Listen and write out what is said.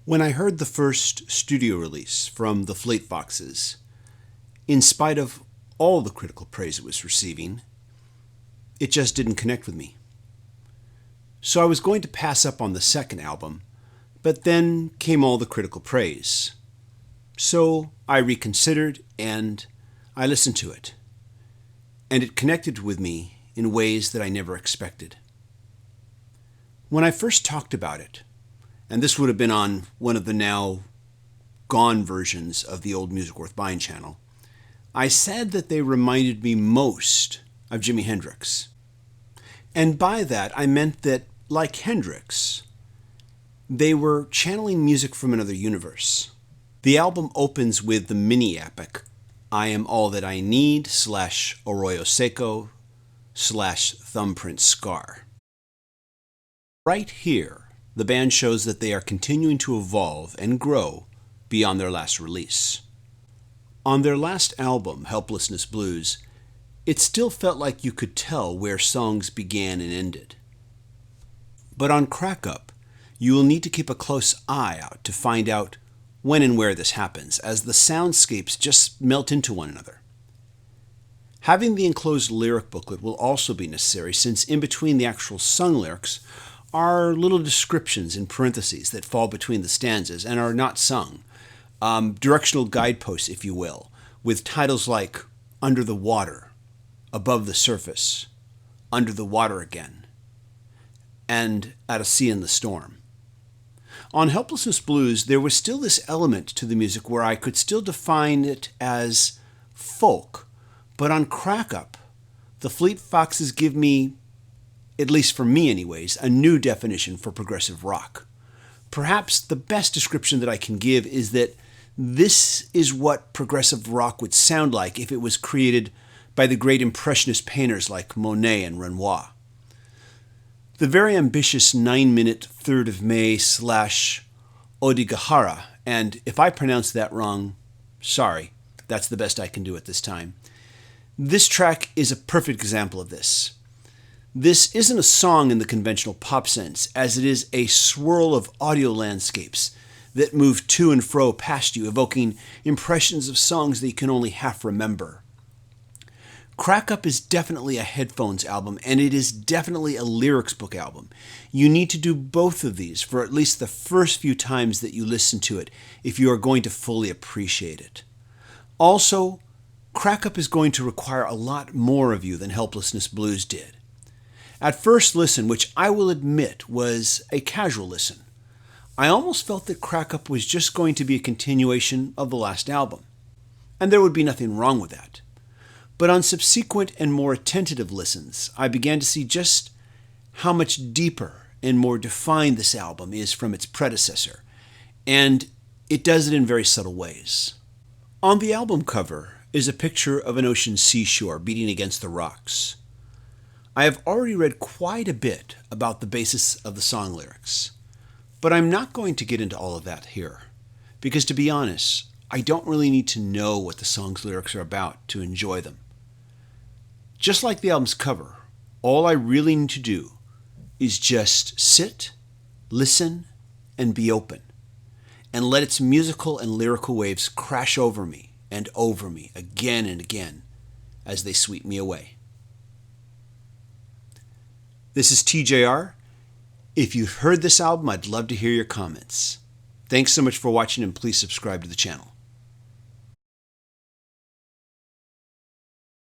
When I heard the first studio release from the Fleet Foxes, in spite of all the critical praise it was receiving, it just didn't connect with me. So I was going to pass up on the second album, but then came all the critical praise. So I reconsidered and I listened to it. And it connected with me in ways that I never expected. When I first talked about it, and this would have been on one of the now gone versions of the old Music Worth Buying channel, I said that they reminded me most of Jimi Hendrix. And by that, I meant that, like Hendrix, they were channeling music from another universe. The album opens with the mini-epic, I Am All That I Need / Arroyo Seco / Thumbprint Scar. Right here, the band shows that they are continuing to evolve and grow beyond their last release. On their last album, Helplessness Blues, it still felt like you could tell where songs began and ended. But on Crack Up, you will need to keep a close eye out to find out when and where this happens, as the soundscapes just melt into one another. Having the enclosed lyric booklet will also be necessary, since in between the actual sung lyrics are little descriptions in parentheses that fall between the stanzas and are not sung, directional guideposts, if you will, with titles like Under the Water, Above the Surface, Under the Water Again, and At a Sea in the Storm. On Helplessness Blues, there was still this element to the music where I could still define it as folk, but on Crack Up, the Fleet Foxes give me, at least for me anyways, a new definition for progressive rock. Perhaps the best description that I can give is that this is what progressive rock would sound like if it was created by the great impressionist painters like Monet and Renoir. The very ambitious 9-minute 3rd of May / Odigahara, and if I pronounce that wrong, sorry, that's the best I can do at this time. This track is a perfect example of this. This isn't a song in the conventional pop sense, as it is a swirl of audio landscapes that move to and fro past you, evoking impressions of songs that you can only half remember. Crack Up is definitely a headphones album, and it is definitely a lyrics book album. You need to do both of these for at least the first few times that you listen to it if you are going to fully appreciate it. Also, Crack Up is going to require a lot more of you than Helplessness Blues did. At first listen, which I will admit was a casual listen, I almost felt that Crack Up was just going to be a continuation of the last album. And there would be nothing wrong with that. But on subsequent and more attentive listens, I began to see just how much deeper and more defined this album is from its predecessor, and it does it in very subtle ways. On the album cover is a picture of an ocean seashore beating against the rocks. I have already read quite a bit about the basis of the song lyrics, but I'm not going to get into all of that here, because to be honest, I don't really need to know what the song's lyrics are about to enjoy them. Just like the album's cover, all I really need to do is just sit, listen, and be open, and let its musical and lyrical waves crash over me again and again as they sweep me away. This is TJR. If you've heard this album, I'd love to hear your comments. Thanks so much for watching, and please subscribe to the channel.